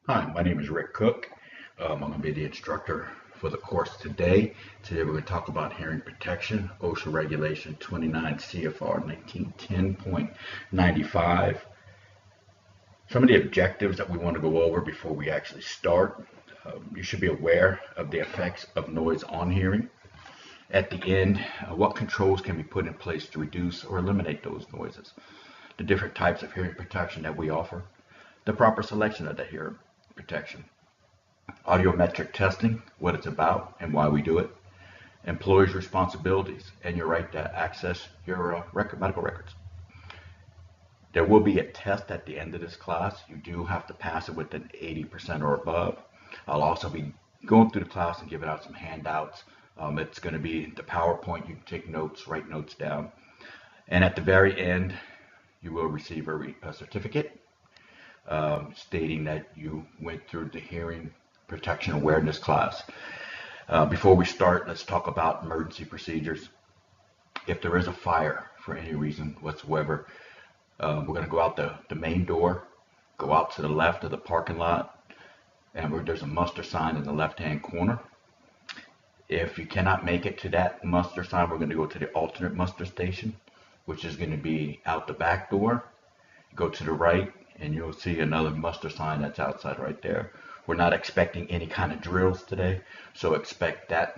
Hi, my name is Rick Cook. I'm going to be the instructor for the course today. Today we're going to talk about hearing protection, OSHA Regulation 29 CFR 1910.95. Some of the objectives that we want to go over before we actually start. You should be aware of the effects of noise on hearing. At the end, what controls can be put in place to reduce or eliminate those noises. The different types of hearing protection that we offer. The proper selection of the hearing protection. Audiometric testing, what it's about and why we do it. Employees' responsibilities and your right to access your medical records. There will be a test at the end of this class. You do have to pass it with an 80% or above. I'll also be going through the class and giving out some handouts. It's going to be the PowerPoint. You can take notes, write notes down. And at the very end, you will receive a certificate stating that you went through the hearing protection awareness class. Before we start, let's talk about emergency procedures. If there is a fire for any reason whatsoever, we're going to go out the main door, go out to the left of the parking lot, and there's a muster sign in the left-hand corner. If you cannot make it to that muster sign, we're going to go to the alternate muster station, which is going to be out the back door. Go to the right, and you'll see another muster sign that's outside right there. We're not expecting any kind of drills today, so expect that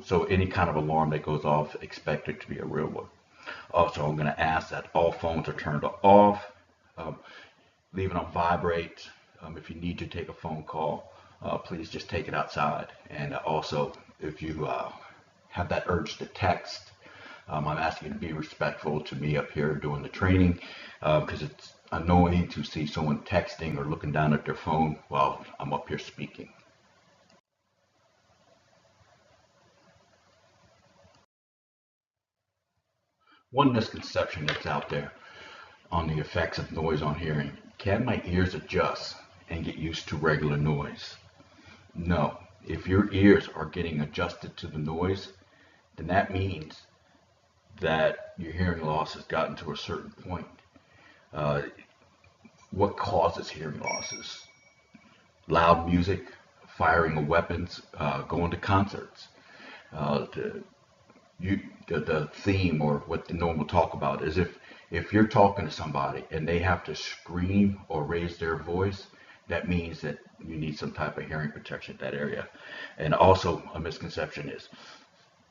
so any kind of alarm that goes off, expect it to be a real one. Also, I'm going to ask that all phones are turned off, leave it on vibrate. If you need to take a phone call, please just take it outside. And also, if you have that urge to text, I'm asking you to be respectful to me up here doing the training, because it's annoying to see someone texting or looking down at their phone while I'm up here speaking. One misconception that's out there on the effects of noise on hearing: can my ears adjust and get used to regular noise? No. If your ears are getting adjusted to the noise, then that means that your hearing loss has gotten to a certain point. What causes hearing losses? Loud music, firing of weapons, going to concerts. The theme, or what the normal talk about, is if you're talking to somebody and they have to scream or raise their voice, that means that you need some type of hearing protection in that area. And also, a misconception is,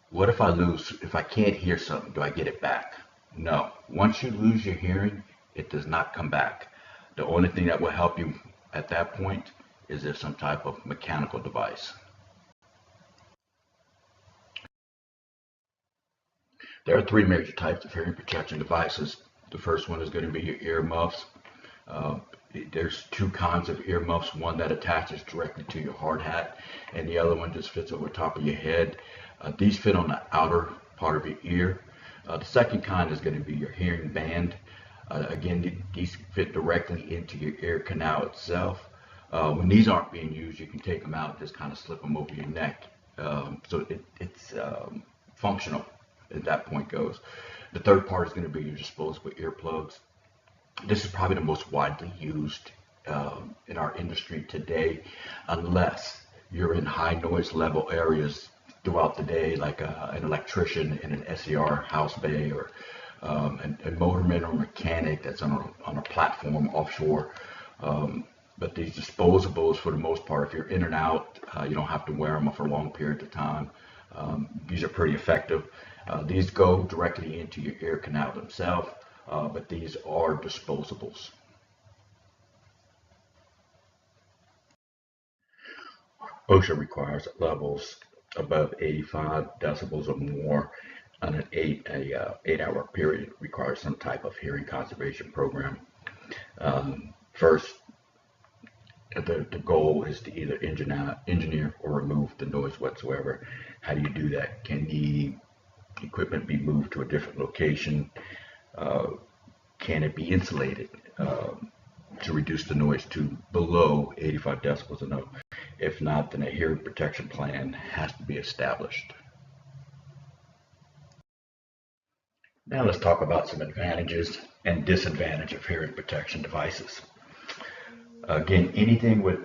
what if I can't hear something, do I get it back? No. Once you lose your hearing, it does not come back. The only thing that will help you at that point is there some type of mechanical device. There are three major types of hearing protection devices. The first one is going to be your ear muffs. There's two kinds of ear muffs, one that attaches directly to your hard hat, and the other one just fits over top of your head. These fit on the outer part of your ear. The second kind is going to be your hearing band. Again, these fit directly into your ear canal itself. When these aren't being used, you can take them out and just kind of slip them over your neck. So it's functional at that point goes. The third part is going to be your disposable earplugs. This is probably the most widely used in our industry today, unless you're in high noise level areas throughout the day, like an electrician in an SER house bay, or a motorman or mechanic that's on a platform offshore. But these disposables, for the most part, if you're in and out, you don't have to wear them for long periods of time. These are pretty effective. These go directly into your ear canal themselves, but these are disposables. OSHA requires levels above 85 decibels or more on an 8-hour period. Requires some type of hearing conservation program. First, the goal is to either engineer or remove the noise whatsoever. How do you do that? Can the equipment be moved to a different location? Can it be insulated to reduce the noise to below 85 decibels and up? If not, then a hearing protection plan has to be established. Now let's talk about some advantages and disadvantages of hearing protection devices. Again, anything with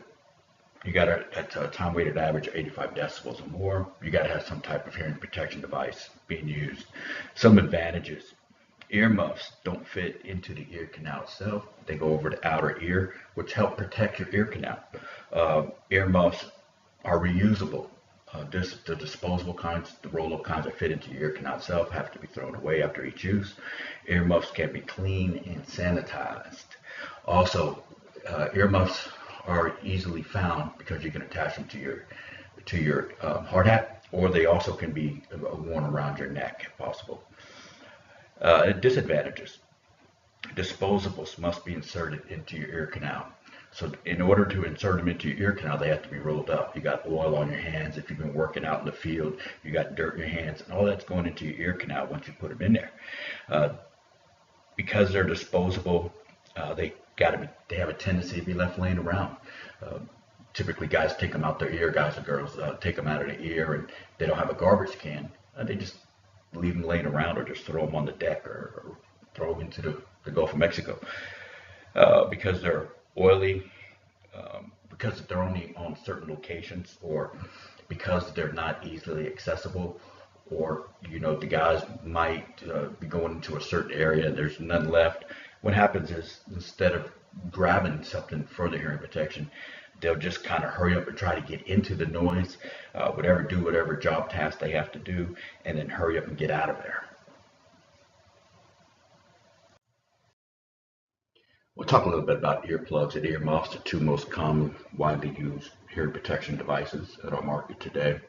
You got to, at a time weighted average of 85 decibels or more, you got to have some type of hearing protection device being used. Some advantages: earmuffs don't fit into the ear canal itself. They go over the outer ear, which help protect your ear canal. Earmuffs are reusable. The disposable kinds, the roll-up kinds that fit into your ear canal itself, have to be thrown away after each use. Earmuffs can be cleaned and sanitized. Also, earmuffs are easily found because you can attach them to your hard hat, or they also can be worn around your neck if possible. Disadvantages: disposables must be inserted into your ear canal. So in order to insert them into your ear canal, they have to be rolled up. You got oil on your hands. If you've been working out in the field, you got dirt in your hands, and all that's going into your ear canal once you put them in there. Because they're disposable, they have a tendency to be left laying around. Typically, guys take them out their ear. Guys and girls take them out of the ear, and they don't have a garbage can. They just leave them laying around, or just throw them on the deck, or throw them into the Gulf of Mexico. Because they're oily, because they're only on certain locations, or because they're not easily accessible, or the guys might be going into a certain area and there's none left. What happens is, instead of grabbing something for the hearing protection, they'll just kind of hurry up and try to get into the noise, do whatever job task they have to do, and then hurry up and get out of there. We'll talk a little bit about earplugs and earmuffs, the two most common, widely used hearing protection devices at our market today.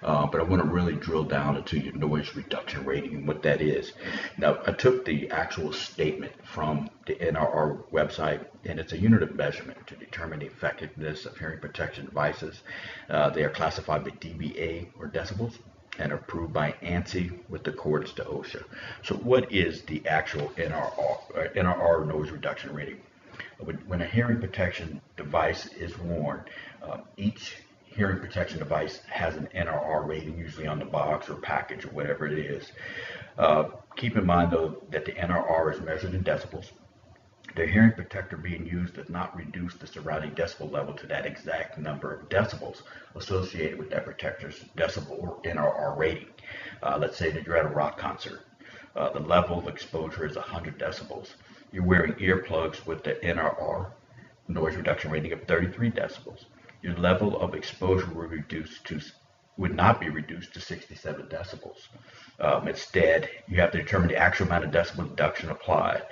But I want to really drill down into your noise reduction rating and what that is. Now, I took the actual statement from the NRR website, and it's a unit of measurement to determine the effectiveness of hearing protection devices. They are classified by dBA, or decibels, and approved by ANSI with accordance to OSHA. So what is the actual NRR noise reduction rating? When a hearing protection device is worn, each hearing protection device has an NRR rating, usually on the box or package or whatever it is. Keep in mind, though, that the NRR is measured in decibels. The hearing protector being used does not reduce the surrounding decibel level to that exact number of decibels associated with that protector's decibel or NRR rating. Let's say that you're at a rock concert. The level of exposure is 100 decibels. You're wearing earplugs with the NRR, noise reduction rating, of 33 decibels. Your level of exposure would not be reduced to 67 decibels. Instead, you have to determine the actual amount of decibel reduction applied.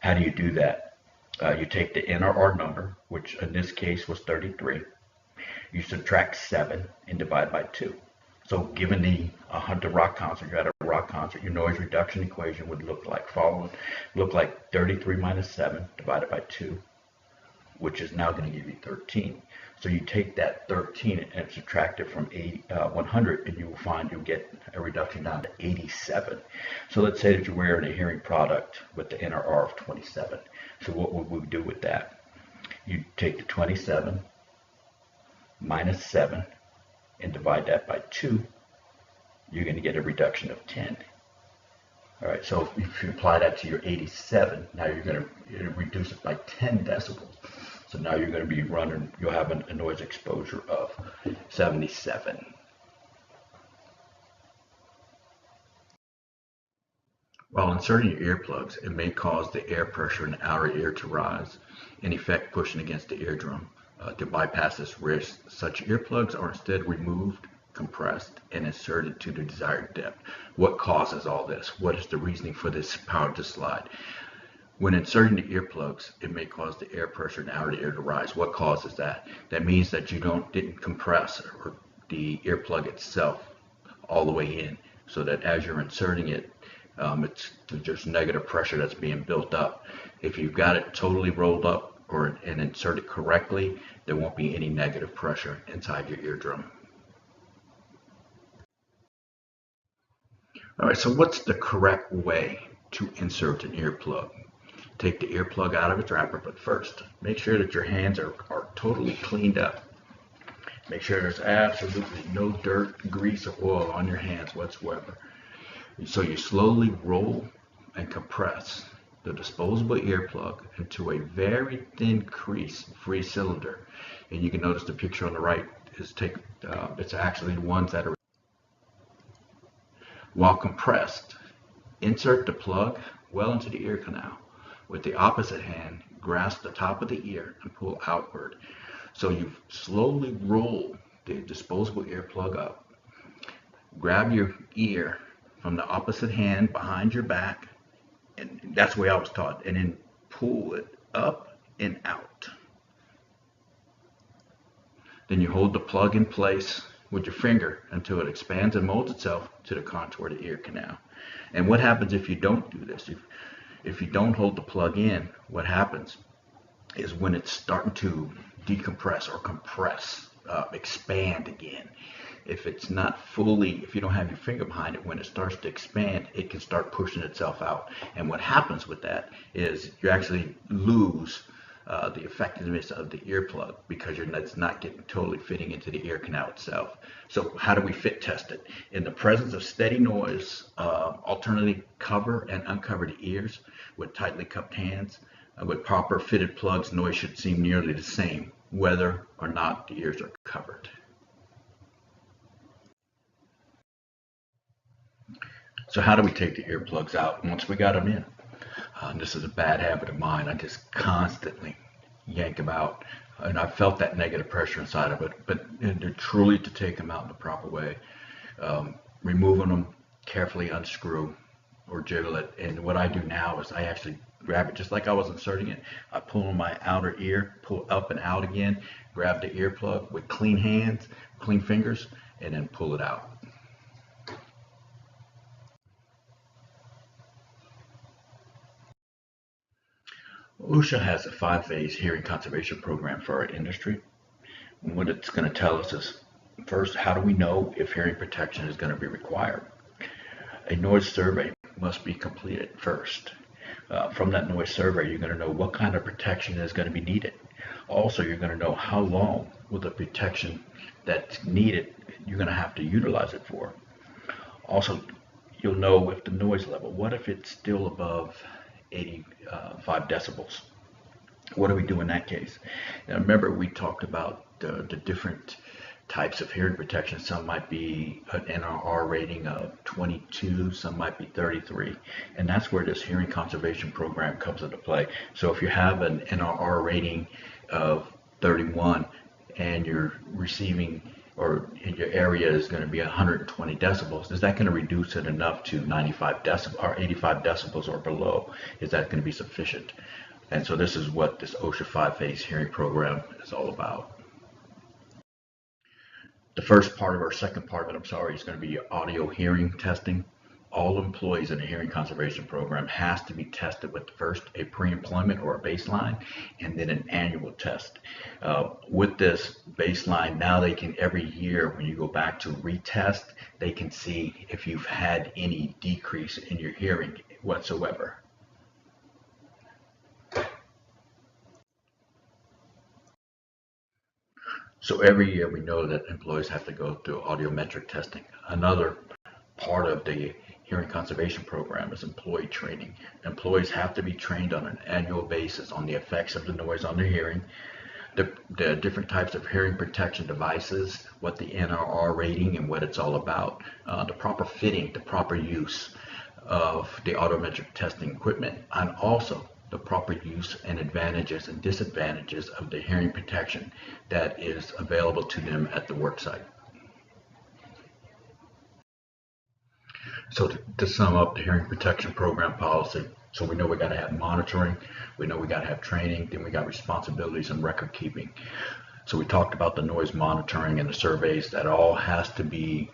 How do you do that? You take the NRR number, which in this case was 33. You subtract 7 and divide by 2. So given the rock concert, you're at a rock concert, your noise reduction equation would look like 33 minus 7 divided by 2, which is now going to give you 13. So you take that 13 and subtract it from 100, and you will find you'll get a reduction down to 87. So let's say that you're wearing a hearing product with the NRR of 27. So what would we do with that? You take the 27 minus 7 and divide that by 2. You're going to get a reduction of 10. All right, so if you apply that to your 87, now you're going to reduce it by 10 decibels. So now you're going to be you'll have a noise exposure of 77. While inserting your earplugs, it may cause the air pressure in the outer ear to rise, in effect pushing against the eardrum. To bypass this risk, such earplugs are instead removed, compressed, and inserted to the desired depth. What causes all this? What is the reasoning for this power to slide? When inserting the earplugs, it may cause the air pressure in the outer ear to rise. What causes that? That means that you didn't compress the earplug itself all the way in, so that as you're inserting it, there's negative pressure that's being built up. If you've got it totally rolled up and inserted correctly, there won't be any negative pressure inside your eardrum. All right, so what's the correct way to insert an earplug? Take the earplug out of its wrapper, but first, make sure that your hands are totally cleaned up. Make sure there's absolutely no dirt, grease, or oil on your hands whatsoever. So you slowly roll and compress the disposable earplug into a very thin crease-free cylinder. And you can notice the picture on the right is it's actually the ones that are, while compressed, insert the plug well into the ear canal. With the opposite hand, grasp the top of the ear and pull outward. So you slowly roll the disposable earplug up. Grab your ear from the opposite hand behind your back, and that's the way I was taught, and then pull it up and out. Then you hold the plug in place with your finger until it expands and molds itself to the contour of the ear canal. And what happens if you don't do this? If you don't hold the plug in, what happens is when it's starting to decompress or compress, expand again, if it's not fully, if you don't have your finger behind it, when it starts to expand, it can start pushing itself out. And what happens with that is you actually lose the effectiveness of the earplug because it's not getting totally fitting into the ear canal itself. So how do we fit test it? In the presence of steady noise, alternately cover and uncover the ears with tightly cupped hands. With proper fitted plugs, noise should seem nearly the same, whether or not the ears are covered. So how do we take the earplugs out once we got them in? This is a bad habit of mine. I just constantly yank them out, and I felt that negative pressure inside of it. But truly to take them out in the proper way, removing them, carefully unscrew or jiggle it. And what I do now is I actually grab it just like I was inserting it. I pull on my outer ear, pull up and out again, grab the earplug with clean hands, clean fingers, and then pull it out. OSHA has a 5-phase hearing conservation program for our industry. And what it's going to tell us is, first, how do we know if hearing protection is going to be required? A noise survey must be completed first. From that noise survey, you're going to know what kind of protection is going to be needed. Also, you're going to know how long will the protection that's needed, you're going to have to utilize it for. Also, you'll know if the noise level, what if it's still above 85 decibels? What do we do in that case? Now remember, we talked about the different types of hearing protection. Some might be an NRR rating of 22, some might be 33, and that's where this hearing conservation program comes into play. So if you have an NRR rating of 31 and you're receiving, or in your area is going to be 120 decibels, is that going to reduce it enough to 95 decibels or 85 decibels or below? Is that going to be sufficient? And so this is what this OSHA 5-phase hearing program is all about. The first part of our second part of it, is going to be audio hearing testing. All employees in a hearing conservation program has to be tested with first a pre-employment or a baseline, and then an annual test. With this baseline, now they can, every year when you go back to retest, they can see if you've had any decrease in your hearing whatsoever. So every year we know that employees have to go through audiometric testing. Another part of the hearing conservation program is employee training. Employees have to be trained on an annual basis on the effects of the noise on their hearing, the different types of hearing protection devices, what the NRR rating and what it's all about, the proper fitting, the proper use of the audiometric testing equipment, and also the proper use and advantages and disadvantages of the hearing protection that is available to them at the work site. So to sum up the hearing protection program policy, so we know we got to have monitoring, we know we got to have training, then we got responsibilities and record keeping. So we talked about the noise monitoring and the surveys. That all has to be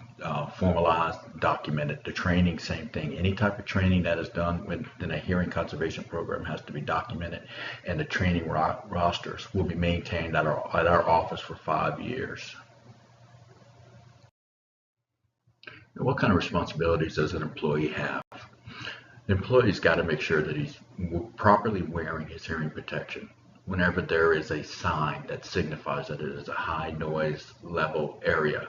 formalized, documented. The training, same thing. Any type of training that is done within a hearing conservation program has to be documented, and the training rosters will be maintained at our office for 5 years. What kind of responsibilities does an employee have? The employee's got to make sure that he's properly wearing his hearing protection. Whenever there is a sign that signifies that it is a high noise level area,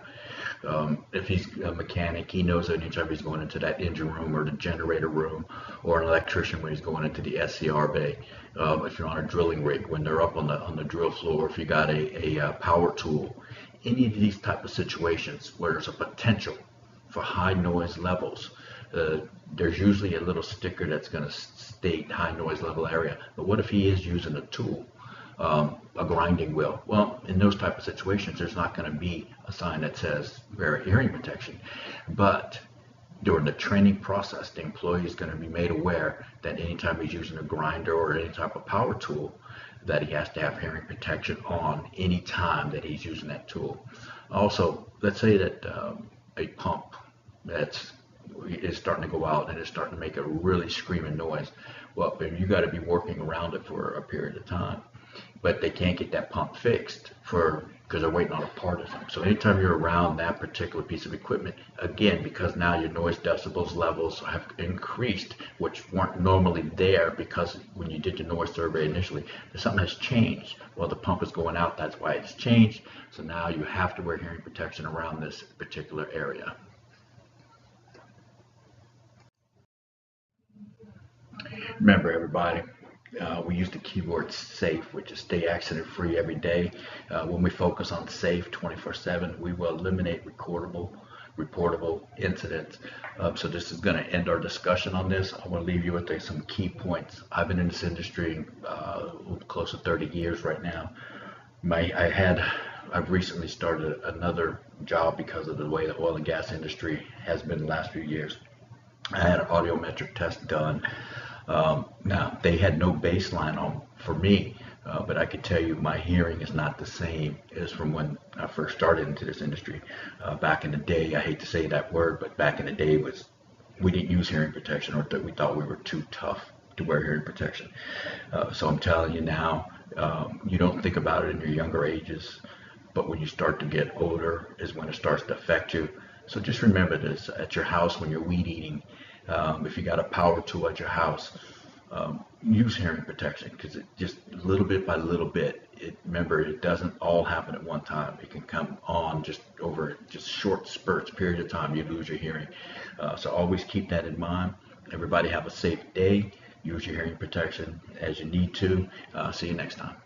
If he's a mechanic, he knows that anytime he's going into that engine room or the generator room, or an electrician when he's going into the SCR bay. If you're on a drilling rig, when they're up on the drill floor, if you got a power tool, any of these type of situations where there's a potential for high noise levels, there's usually a little sticker that's going to state high noise level area. But what if he is using a tool, a grinding wheel? Well, in those type of situations, there's not going to be a sign that says wear hearing protection. But during the training process, the employee is going to be made aware that anytime he's using a grinder or any type of power tool, that he has to have hearing protection on any time that he's using that tool. Also, let's say that a pump is starting to go out and it's starting to make a really screaming noise. Well, you got to be working around it for a period of time, but they can't get that pump fixed because they're waiting on a part of them. So anytime you're around that particular piece of equipment, again, because now your noise decibels levels have increased, which weren't normally there, because when you did the noise survey initially, something has changed. Well, the pump is going out, that's why it's changed. So now you have to wear hearing protection around this particular area. Remember, everybody, we use the keyword safe, which is stay accident free every day. When we focus on safe 24/7, we will eliminate reportable incidents. So this is going to end our discussion on this. I want to leave you with some key points. I've been in this industry close to 30 years right now. I've recently started another job because of the way the oil and gas industry has been the last few years. I had an audiometric test done. Now, they had no baseline for me, but I could tell you my hearing is not the same as from when I first started into this industry. Back in the day, I hate to say that word, but back in the day we didn't use hearing protection, or we thought we were too tough to wear hearing protection. So I'm telling you now, you don't think about it in your younger ages, but when you start to get older is when it starts to affect you. So just remember this at your house when you're weed eating. If you got a power tool at your house, use hearing protection, because it just little bit by little bit. Remember, it doesn't all happen at one time. It can come on just over short spurts, period of time. You lose your hearing. So always keep that in mind. Everybody have a safe day. Use your hearing protection as you need to. See you next time.